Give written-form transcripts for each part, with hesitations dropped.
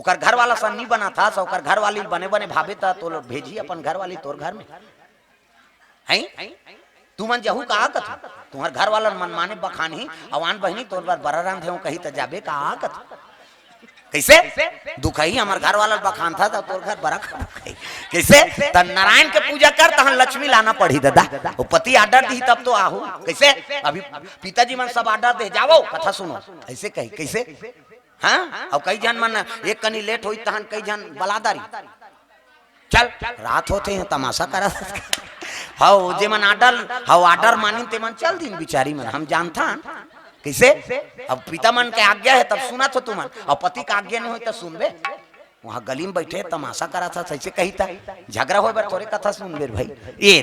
ओकर घर वाला सन्नी बना था, सो ओकर घर वाली बने बने भावे था तो भेजी अपन घर वाली तोर घर में हैं। तू मन जहू कहा कथ तुम्हार घर वाला मन माने बखानी अवान बहनी तोर बार बड़ा राम थे कही त जाबे कहा कथ कैसे दुखई हमार घर वाला बखान था तो तोर घर बड़ा कैसे त नारायण के पूजा कर तहन लक्ष्मी लाना पड़ी दादा। वो पति आर्डर दी तब तो आहू कैसे अभी पिताजी मन सब आर्डर दे जाओ कथा सुनो ऐसे कही कैसे हाँ। और कई जन मन एक कनी लेट हुई तहन कई जन बलादारी चल रात होते हैं तमाशा करा हाउ जे मन आर्डर मानी ते मन चल दिन बिचारी मन हम जानता कैसे। अब पिता मन के आज्ञा है तब सुना तो तुमन और पति का आज्ञा नहीं हुई तो सुनबे। वहाँ गली में बैठे तमाशा करा था सही से कही था झगड़ा हो थोड़े कथा सुन बेर भाई ये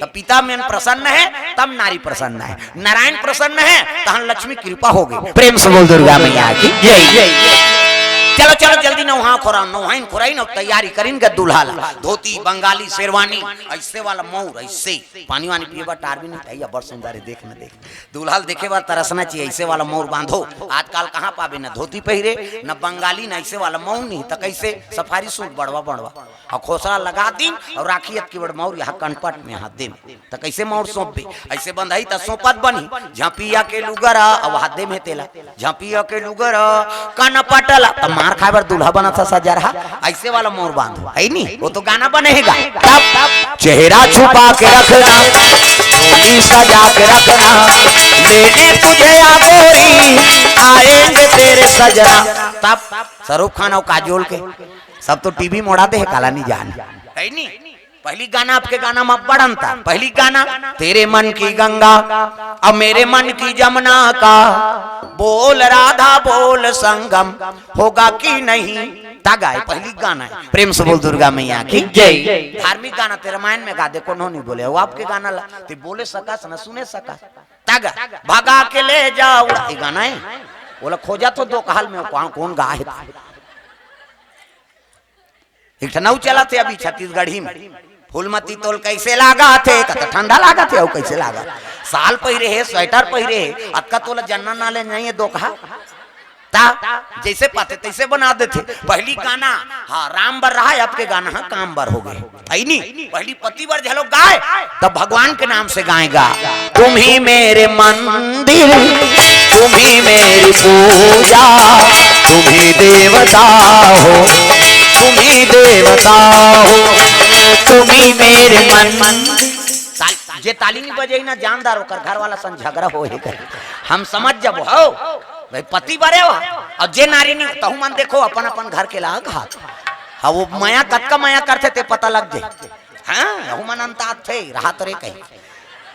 तब पिता में प्रसन्न है तब नारी प्रसन्न है। नारायण प्रसन्न है तहन लक्ष्मी कृपा हो गई। प्रेम से बोल दुर्गा मैया की जय। चलो चलो जल्दी नौहा खोरा नौहाइन खोराइन और तैयारी करेंगे दूल्हा ला धोती बंगाली शेरवानी ऐसे वाला मोर ऐसे पानी वानी पिए बार टार भी नहीं था बड़ सुंदर है देख न देख दूल्हा देखे बार तरसना चाहिए ऐसे वाला मोर बांधो। आजकल कहाँ पावे न धोती पहिरे न बंगाली न ऐसे वाला मोर नहीं तो कैसे सफारी सूट बड़वा बड़वा और खोसड़ा लगा दी और राखियत की बड़ मोर यहाँ कनपट में हाथ दे तो कैसे मोर सौंप भी ऐसे बंधाई तो सौंपत बनी झांपिया के लुगरा अब हाथ दे में तेला झांपिया के लुगरा कनपटला मार खाए बार दूल्हा बना था सजा रहा ऐसे वाला मोर बांधो है नहीं वो तो गाना बनेगा तब चेहरा छुपा के रखना चोली सजा के रखना लेने तुझे आगोरी आएंगे तेरे सजना। तब शाहरुख खान और काजोल के सब तो टीवी मोड़ाते है काला नहीं जान है नहीं। पहली गाना आपके गाना में बड़न था पहली गाना तेरे मन की गंगा अब मेरे मन की जमुना का बोल राधा बोल संगम होगा कि नहीं तगा है पहली गाना है। प्रेम से बोल दुर्गा मैया की जय। धार्मिक गाना तेरे रामायण में गा दे को नहीं बोले वो आपके गाना ला ते बोले सका न सुने सका तगा भगा के ले जाओ ये गाना है बोला खोजा तो दो कहल में कौन गा है एक नौ चला थे अभी छत्तीसगढ़ी में फूलमती तोल कैसे लागा थे कत ठंडा लागा थे और कैसे लागा साल पहिरे है स्वेटर पहिरे है अक्का तोला जन्ना नाले नहीं है दो कहा ता जैसे पाते तैसे बना देते। पहली गाना हाँ राम बर रहा है आपके गाना हाँ काम बर हो गए है नहीं। पहली पति बर झलो गाय तब भगवान के नाम से गाएगा तुम ही मेरे मंदिर तुम ही मेरी पूजा तुम ही देवता हो तुम ही देवता हो तुम ही मेरे मन जे ताली नहीं बजे ना जानदार होकर घर वाला सन झगड़ा हो हम समझ जब हो भाई पति बरे हो और जे नारी नहीं तहु मन देखो अपन अपन घर के लाग हाथ हाँ वो माया कतका माया करते ते पता लग जाए हाँ मन अंता थे रहा तो रे कहीं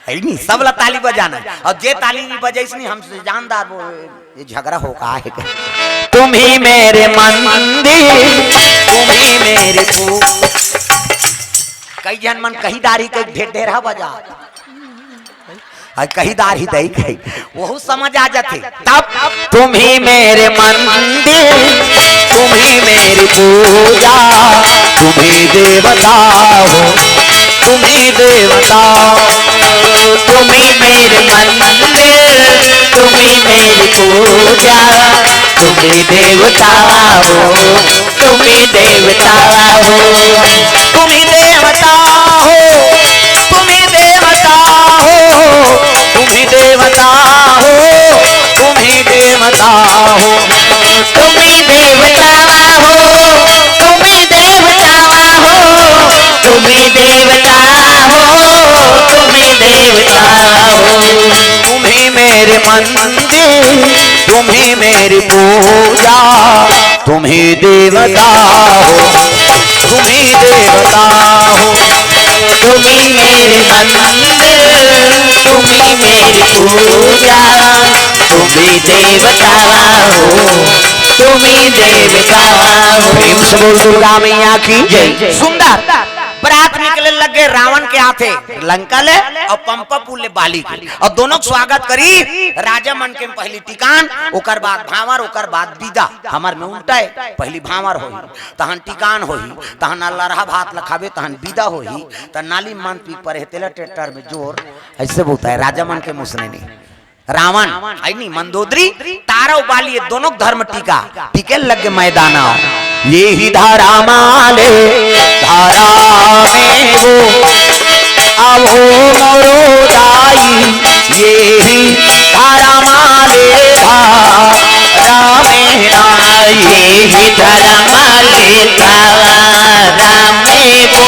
है नहीं सब ला ताली बजाना और जे ताली नहीं बजे नहीं हमसे जानदार वो ये झगड़ा हो कहा है तुम ही मेरे मंदिर तुम ही मेरे कई जन मन कही दारी के ढेर ढेरा बजा कही दार ही दही कही वो समझ आ जाते तब तुम ही मेरे मंदिर तुम ही मेरी पूजा तुम ही देवता हो तुम ही देवता तुम ही मेरे मंदिर तुम ही मेरी पूजा तुम ही देवता हो तुम ही देवता हो तुम ही देवता हो तुम ही देवता हो तुम ही देवता हो तुम ही देवता हो तुम ही देवता हो तुम ही देवता हो तुम ही देवता हो तुम ही देवता हो तुम ही मेरे मंदिर तुम ही मेरी पूजा तुम ही देवता हो तुम ही देवता हो तुम ही मेरे मंदिर तुम ही मेरी पूजा तुम ही देवता हो तुम ही देवता हो। प्रेम से बोल दुर्गा मैया की जय। सुंदर बरात निकले लगे रावण के हाथे लंका ले और पंपा पुल बाली के और दोनों स्वागत करी राजा मन के पहली टिकान ओकर बाद भावर ओकर बाद विदा हमार में उल्टा है पहली भावर होई तहन टिकान होई तहन अल्लाह भात लखावे तहन विदा होई त नाली मन पी पर तेला ट्रैक्टर में जोर ऐसे बोलता है राजा मन के मुसने नहीं रावण आई नहीं मंदोदरी तारा उबालिए दोनों धर्म टीका टीके लगे मैदाना ये ही धारा माले धारा में वो अब हो मोरो दाई ये ही धारा माले धारा में ये ही धारा माले धारा में वो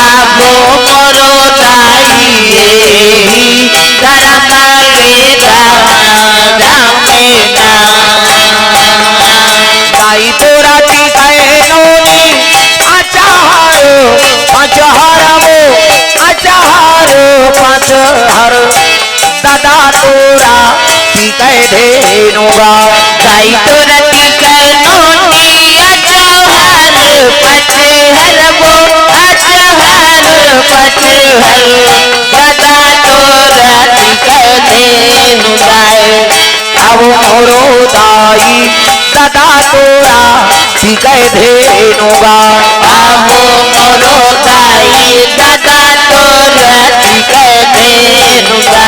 अब मोरो दाई ये ही धारा माले धारा में दाई तोरा टीकाए नोनी अचाहारो अचाहारो अचाहारो पचहर दादा तोरा टीकाए धेनुगा दाई तोरा टीकाए नोनी अचाहार पचहर वो अचाहार पचहर दादा तोरा टीकाए धेनुगा अब मोरो दाई दादा तोरा टीकाए धेनुगा अब मोरो दाई दादा तोरा टीकाए धेनुगा।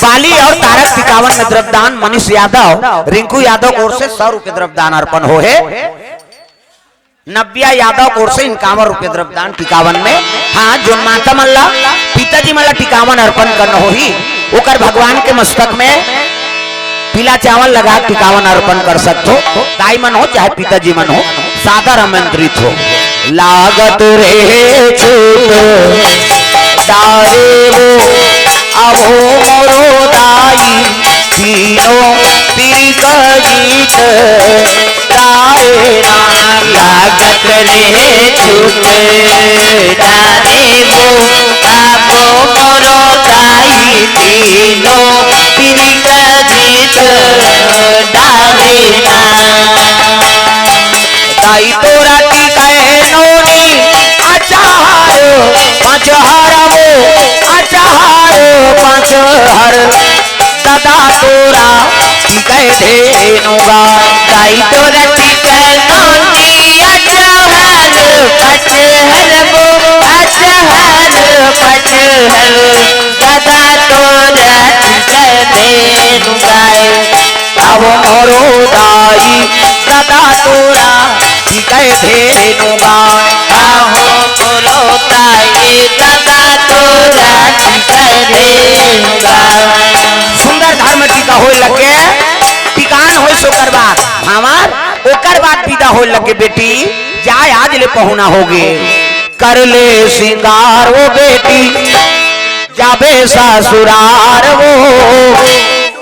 बाली और तारक टिकावन में द्रव्यदान मनीष यादव रिंकू यादव ओर से 100 रुपए द्रव्यदान अर्पण हो है। नव्या यादव ओर से 51 रुपए द्रव्यदान टिकावन में। हाँ जो माता मल्ला पिताजी मल्ला टिकावन अर्पण करना हो ही ओकर भगवान के मस्तक में पीला चावल लगा टिकावन अर्पण कर सकते हो। दाई मन हो चाहे पिताजी मन हो सादर आमंत्रित हो। लागत रे छूट दारे वो अब हो मोरो दाई तीनों तीक गीत गाए ना लागत रे छूट दारे वो अब मोरो दाई तीनों तीक गीत डाले ना दाई तोरा टीकाए नोनी अचाहारो पचहरवो अचाहारो पचहर दादा तोरा टीकाए धेनुगा दाई तोरा टीकाए नोनी अचाहार पचहर वो अचाहार पचहर दादा तोरा टीकाए धेनुगा अब मोरो दाई दादा तोरा टीकाए धेनुगा आहो मोरो दाई दादा तोरा टीकाए धेनुगा। सुंदर धर्म टीका हो लगे टिकान हो सो करवा हमार ओकर बाद विदा हो लगे बेटी जाए आज ले पहुना होगे कर ले सिंगार वो बेटी जाबे ससुरार वो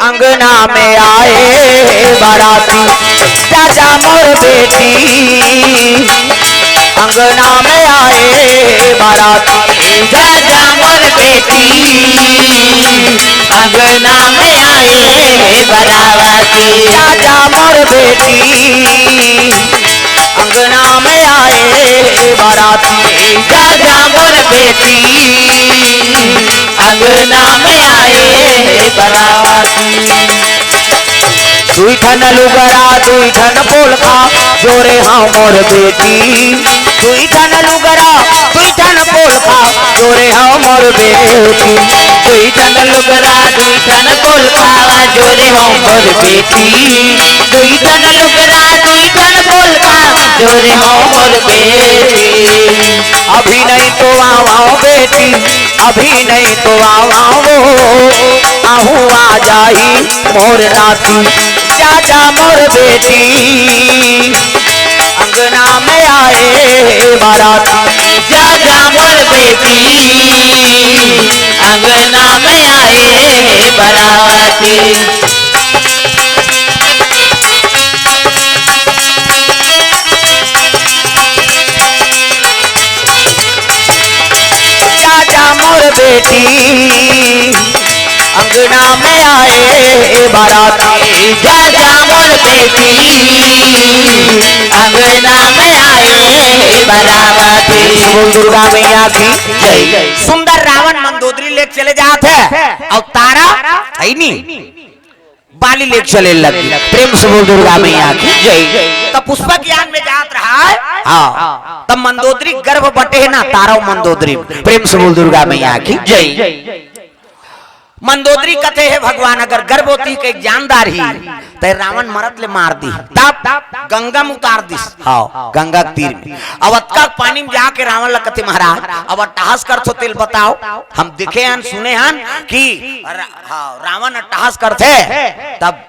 अंगना में आए बाराती चाचा मोर बेटी अंगना में आए बाराती राजा मोर बेटी अंगना में आए बराती चाचा मोर बेटी अंगना में आए बाराती राजा मोर बेटी अंगना में आए बराती। दुई ठन लुगरा दुई ठन पोलखा जोरे हाँ मोर बेटी दुई ठन लुगरा दुई ठन पोलखा जोरे हाँ मोर बेटी दुई ठन लुगरा दुई ठन पोलखा जोरे हो मोर बेटी दुई ठन लुगरा दुई ठन पोलखा जोरे हो मोर बेटी। अभी नहीं तो आओ बेटी अभी नहीं तो आओ आहू आ जाई मोर नाती चाचा मोर बेटी अंगना में आए बाराती राजा मोर बेटी अंगना में आए बराती। चाचा मोर बेटी अंगना में आए बाराती राजा मोर बेटी अंगना में आए बराती। दुर्गा मैया की जय। सुंदर रावण मंदोदरी लेके चले जाते और तारा है नहीं बाली लेके चले लगी प्रेम से बोल दुर्गा मैया की जय। तब पुष्पक ज्ञान में जात रहा है हाँ तब मंदोदरी गर्भ बटे है ना तारा मंदोदरी प्रेम से बोल दुर्गा मैया की जय। मंदोदरी कथे है भगवान अगर गर्भवती के जानदार ही ते रावण मरत ले मार दी तब गंगा में उतार दिस हाँ गंगा के तीर में अब अतका पानी में जाके रावण ला कथे महाराज अब अट्टहास कर थो तेल बताओ हम दिखे हन सुने हन कि हाँ रावण अट्टहास करते तब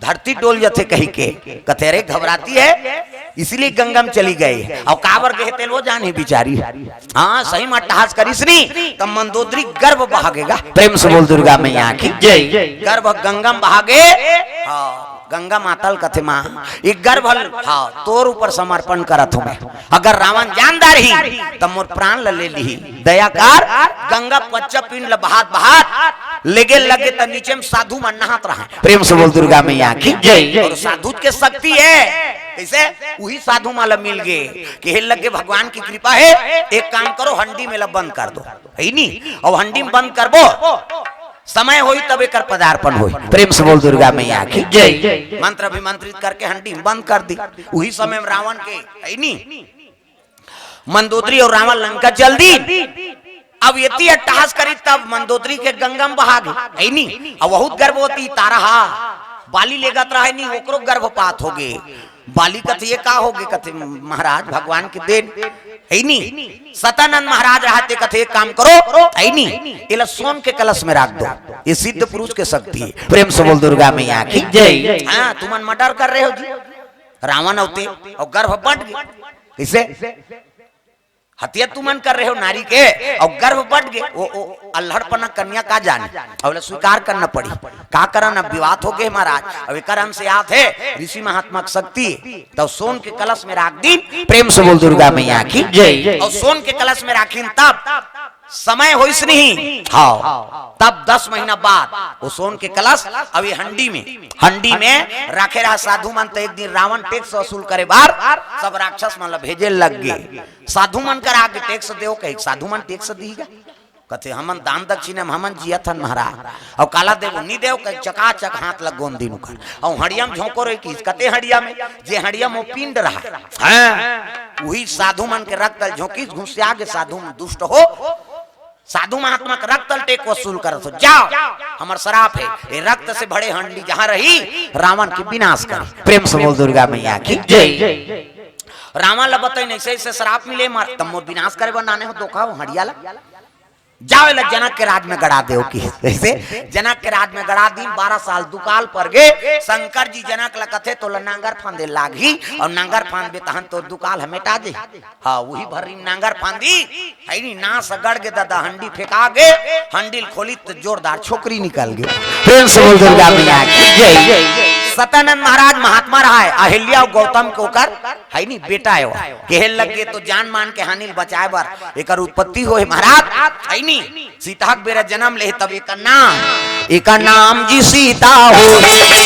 धरती डोल जाते कहीं के कथे रे घबराती है इसलिए गंगा में चली गई और काबर के तेल वो जाने बिचारी हाँ सही में अट्टहास करीस नहीं तब मंदोदरी गर्भ भागेगा प्रेम से बोल दुर्गा मैया की जय गर्भ गंगा में भागे हाँ गंगा मातल कथे माँ एक गर्भ हाँ तोर ऊपर समर्पण करत हूँ मैं अगर रावण जानदार ही तब मोर प्राण ले ली दयाकार गंगा पच्चा पिंड ल बहात बहात लेगे लगे त नीचे में साधु मन नहात रहा प्रेम से बोल दुर्गा मैया की जय और साधु के शक्ति है कैसे वही साधु माला मिल गए कि हे लगे भगवान की कृपा है एक काम करो हंडी में बंद कर दो है नहीं और हंडी में बंद कर बो समय होई तब एक पदार्पण होई प्रेम से बोल दुर्गा मैया की जय मंत्र अभिमंत्रित करके हंडी बंद कर दी वही समय में रावण के है नहीं मंदोदरी और रावण लंका चल दी अब यति अट्टहास करी तब मंदोदरी के गंगा में बहा गई है नहीं अब बहुत गर्भवती तारा बाली लेगत रहा नहीं ओकरो गर्भपात हो गए बाली कथे ये का हो गए कथे महाराज भगवान के देन है नहीं सतानंद महाराज रहते कथे एक काम करो है नहीं इला सोन के कलश में रख दो ये सिद्ध पुरुष के शक्ति है प्रेम से बोल दुर्गा मैया की जय हाँ तुम मर्डर कर रहे हो जी रावण होते और गर्भ बढ़ गए कैसे हत्या तुमन कर रहे हो नारी के और गर्भ बढ़ गए वो अल्हड़पना कन्या का जाने और स्वीकार करना पड़ी का करन अब विवाद हो गए महाराज अब एक से याद है ऋषि महात्मा की शक्ति तो सोन के कलश में राख दी प्रेम से बोल दुर्गा मैया की जय और सोन के कलश में राखी तब समय हो नहीं हाँ तब 10 महीना बाद वो सोन के कलश अभी हंडी में रखे रहा साधु मन तो एक दिन रावण टैक्स वसूल करे बार सब राक्षस मन भेजे लग गए साधु मन कर आगे टैक्स दो कहे साधु मन टैक्स दीगा कहते हमन दान दक्षिणा हमन जिया थन महाराज और काला देव नहीं देव कहे चकाचक हाथ लग गोन दिन कर और हड़िया में झोंको रही की कते हड़िया में जे हड़िया में पिंड रहा वही साधु मन के रक्त झोंकी घुसिया के साधु दुष्ट हो साधु महात्मा का रक्त टेक वसूल कर तो जाओ हमार शराप है ये रक्त से भरे हंडी जहाँ रही रावण के विनाश कर प्रेम से बोल दुर्गा मैया की जय रावण ला बताई नहीं से शराप मिले मार तम मोर विनाश करे बनाने हो धोखा हड़िया ला जाओ जनक के राज में गड़ा दे ऐसे जनक के राज में गड़ा दी 12 साल दुकाल पर गए शंकर जी जनक ला कथे तो नांगर फांदे लागी और नांगर फांदे तहन तो दुकाल हमेटा दे हाँ वही भरी नांगर फांदी है नी ना सगड़ के दादा हंडी फेंका गे हंडिल खोली तो जोरदार छोकरी निकल गई प्रेम से बोल दुर्गा मैया की जय सतानंद महाराज महात्मा रहा है अहिल्या और गौतम को कर है नी बेटा है कहे लगे तो जान मान के हानिल बचाए बार एक उत्पत्ति हो महाराज है नी सीता बेरा जन्म ले तब एक नाम जी सीता हो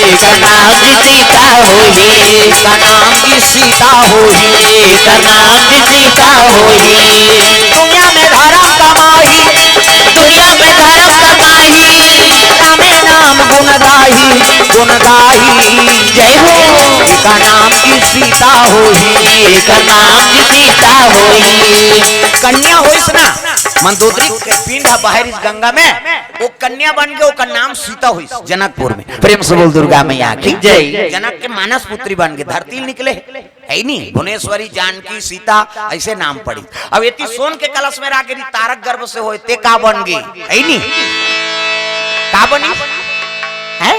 एक नाम जी सीता हो एक नाम जी सीता हो एक नाम जी सीता हो दुनिया में धर्म कमाही दुनिया में धर्म कमाही रामे नाम गुण गाही जय हो एक नाम की सीता होई एक नाम जी सीता होई कन्या होइस ना मंदोदरी के पिंड बाहर इस गंगा में वो कन्या बन गए उसका नाम सीता हुई जनकपुर में प्रेम से बोल दुर्गा मैया की जय जनक के मानस पुत्री बन गए धरती निकले है नहीं भुवनेश्वरी जानकी सीता ऐसे नाम पड़ी अब ये सोन के कलश में रागे तारक गर्भ से होते का बन गई है नहीं का बनी है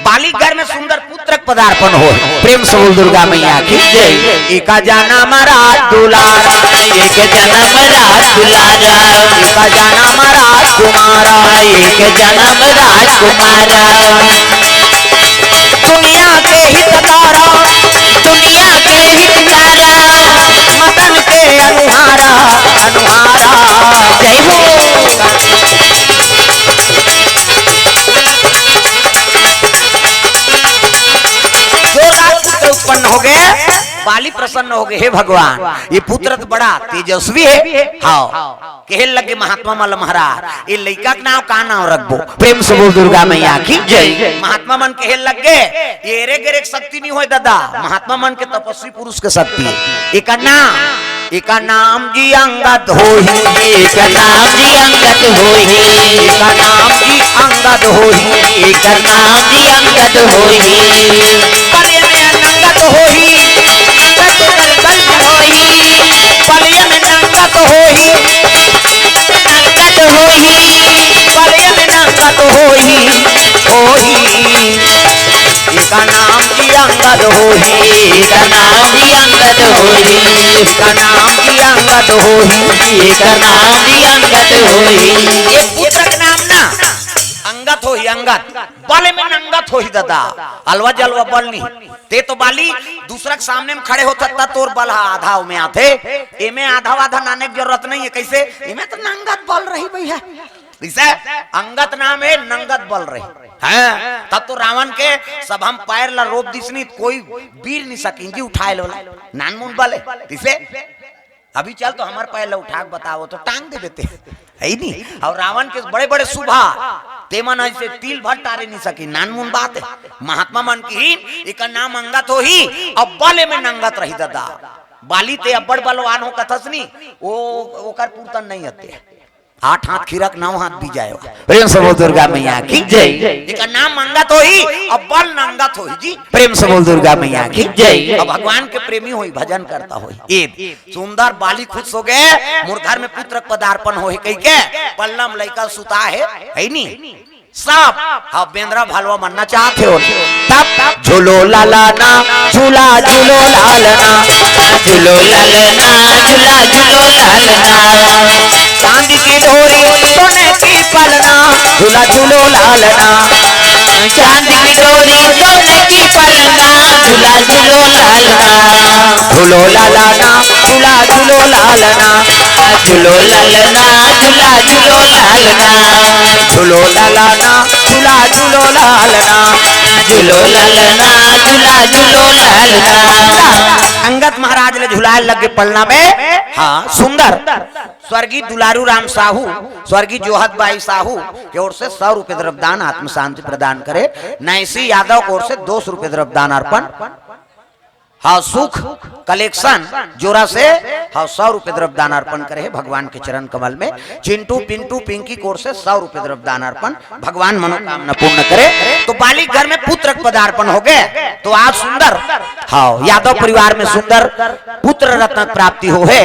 बालिका में सुंदर पुत्र पदार्पण हो प्रेम से बोल दुर्गा मैया की जय एका जाना महाराज दुलारा एक जन्म राजकुमारा एका जाना महाराज कुमारा एक जन्म राजकुमारा दुनिया के हितकारा दुनिया के हितकारा मदन के अनुहारा जय हो उत्पन्न हो गए बाली प्रसन्न हो गए हे भगवान ये पुत्र तो बड़ा तेजस्वी है हाँ कहे लगे महात्मा मल महाराज ये लड़का का नाम का नाम रखबो प्रेम से बोल दुर्गा मैया की जय महात्मा मन कहे लगे ये रे शक्ति नहीं हो दादा महात्मा मन के तपस्वी पुरुष के शक्ति है एक नाम एका नाम जी अंगद होई, एक नाम जी अंगद होई, एका नाम जी अंगद होई, एक नाम जी अंगद होई, पले में नंगत होई, नंगत गल होई, पले में नंगत होई, अंगद होई, पले में नंगत होई, होई एका नाम जी अंगद होई, एक नाम जी अंगद होई, एका नाम जी अंगद होई, एक नाम जी अंगद होई, ये पुत्र का नाम ना अंगत होई, अंगत बल में नंगत होई दादा, अलवा जलवा बल नहीं ते तो बाली दूसरा के सामने में खड़े होता था तोर बल आधा में आते एमे आधा आधा नाने की जरूरत नहीं है, कैसे एमे तो नंगत बल रही भैया, कैसे अंगत नाम है नंगत बल रही है। तब तो रावण के सब हम पैर ला रोप दिसनी कोई वीर नहीं सकिन जी उठाए लो नानमुन बल है, किसे अभी चल तो हमारे पैर ला उठा बताओ तो टांग दे देते है ही नहीं। और रावण के बड़े बड़े सुभा ते मन ऐसे तिल भर टारे नहीं सकी, नानमुन बात है। महात्मा मन की हीन एक नाम अंगत हो ही अब बले में नंगत रही दादा, बाली ते अब्बड़ बलवान हो कथसनी वो ओकर पूर्तन नहीं होते, 8 हाथ खीरक 9 हाथ भी जाए। प्रेम से बोल दुर्गा मैया की जय। एक नाम अंगत हो ही अब बल नंगत हो जी, प्रेम से बोल दुर्गा मैया की जय। अब भगवान के प्रेमी होई भजन करता होई ए सुंदर बाली खुश हो गए, मुर्धर में पुत्र पदार्पण हो कह के पल्लम लइका सुता है नी सब हाँ बेंद्रा भालवा मनना चाहते हो तब झूलो लालाना झूला झूलो लालना, झूलो लालना झूला झूलो लालना, चांदी की डोरी सोने की पलना, झूला झूलो लालना, चांदी की डोरी सोने की पलना, झूला झूलो लालना, झूलो लालाना झूला झूलो लालना, झूलो लालना झूला झूलो लालना, झूलो लालाना झूला झूलो लालना, झूलो लालना झूला झूलो लालना। अंगद महाराज ने झुलाए लगे पलना में हाँ सुंदर स्वर्गीय दुलारू राम साहू स्वर्गीय जोहत बाई साहू की ओर से 100 रुपए द्रव्यदान आत्म शांति प्रदान करे, नैसी यादव की ओर से 200 रुपए द्रव्यदान अर्पण, हाँ सुख कलेक्शन जोरा से हाँ 100 रुपए द्रव्यदान अर्पण करे भगवान के चरण कमल में, चिंटू पिंटू पिंकी कोर से 100 रुपए द्रव्यदान अर्पण, भगवान मनोकामना पूर्ण करे। तो बालिक घर में पुत्र पदार्पण हो गए, तो आज सुंदर हाँ यादव परिवार में सुंदर पुत्र रत्न प्राप्ति हो है।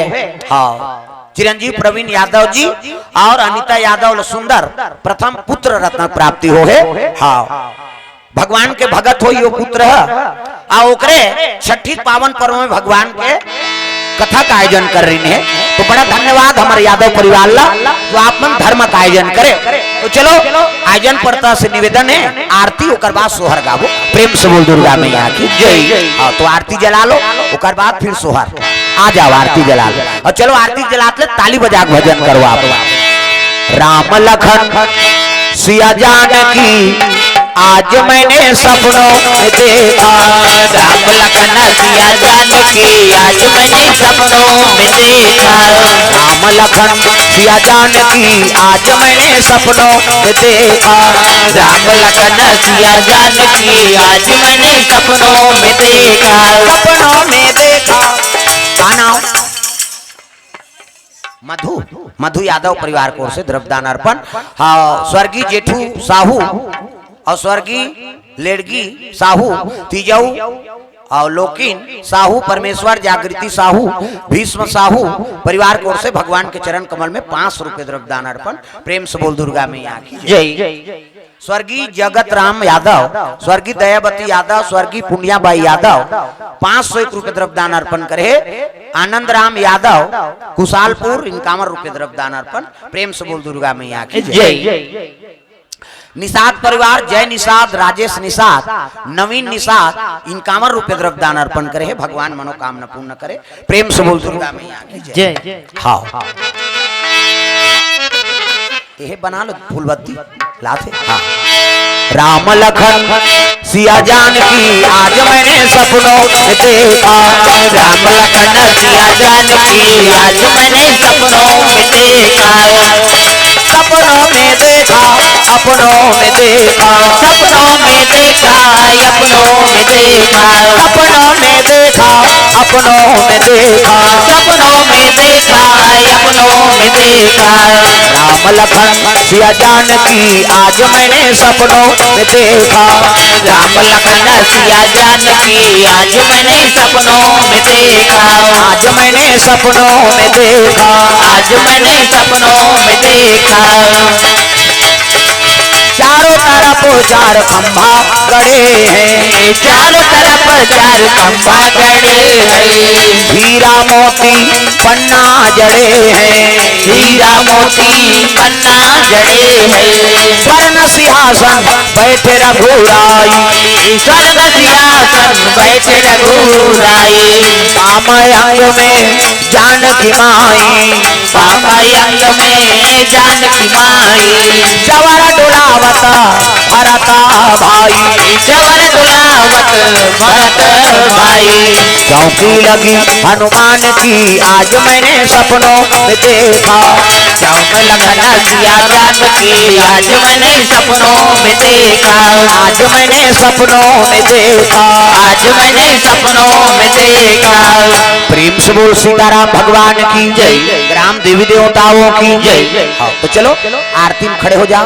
हाँ चिरंजीव प्रवीण यादव जी और अनिता यादव सुंदर प्रथम पुत्र रत्न प्राप्ति हो है। हाँ भगवान के भगत हो यो पुत्र आ ओकरे छठी पावन पर्व में भगवान के कथा का आयोजन कर रही है। तो बड़ा धन्यवाद हमारे यादव परिवार ला जो आप मन धर्म का आयोजन करे। तो चलो आयोजन परता से निवेदन है आरती ओकर बाद सोहर गावो, प्रेम से बोल दुर्गा मैया की जय। तो आरती जला लो ओकर बाद फिर सोहर आ जाओ, आरती जला लो और चलो आरती जलाते ताली बजा के भजन करो आप। राम लखन सिया जानकी आज मैंने सपनों में देखा, राम लखन सिया जानकी आज मैंने सपनों में देखा, राम लखन सिया जानकी आज मैंने सपनों में देखा, राम लखन सिया जानकी आज मैंने सपनों में देखा, सपनों में देखा। का नाम मधु मधु यादव परिवार को से द्रव्यदान अर्पण। हाँ स्वर्गीय जेठू साहू और स्वर्गीय लेडगी साहू तीजऊ और लोकिन साहू परमेश्वर जागृति साहू भीष्म साहू परिवार की ओर से भगवान के चरण कमल में 500 रुपए द्रव्यदान अर्पण, प्रेम से बोल दुर्गा मैया की जय। स्वर्गीय जगत राम यादव स्वर्गीय दयावती यादव स्वर्गीय पुनियाबाई यादव 501 रुपए द्रव्यदान अर्पण करे, आनंद राम यादव कुशालपुर 51 रुपए द्रव्यदान अर्पण, प्रेम से बोल दुर्गा मैया की जय। निषाद परिवार जय निषाद राजेश निषाद नवीन निषाद 51 रुपए द्रव्यदान अर्पण करे, भगवान मनोकामना पूर्ण करे, प्रेम से बोल दुर्गा मैया की जय। हाँ ये बना लो फूलबत्ती लाते। हाँ राम लखन सिया जानकी आज मैंने सपनों में देखा, राम लखन सिया जानकी आज मैंने सपनों में देखा, सपनों में देखा अपनों में देखा, सपनों में देखा अपनों में देखा, सपनों में देखा अपनों में देखा, सपनों में देखा अपनों में देखा। राम लखन सिया जानकी आज मैंने सपनों में देखा। राम लखन सिया जानकी आज मैंने सपनों में देखा। आज मैंने सपनों में देखा। आज मैंने सपनों में देखा। चारों तरफ चार खंभा गड़े हैं। चारों तरफ चार खंभा गड़े हैं। हीरा मोती पन्ना जड़े हैं। हीरा मोती पन्ना जड़े हैं। स्वर्ण सिंहासन बैठे रघुराई। स्वर्ग सिंहासन बैठे रघुराई। पामयांग में जानकी माई। पामयांग में जानकी माई। जवर डुलावत भरता भाई। जवर दुलावत भरत भाई। चौकी लगी हनुमान की आज मैंने सपनों में देखा। चौक लगन सिया जानकी आज मैंने सपनों में देखा। आज मैंने सपनों में देखा। आज मैंने सपनों में देखा। प्रेम से बोल सीताराम भगवान की जय। ग्राम देवी देवताओं की जय। हाँ, तो चलो आरती में खड़े हो जाओ।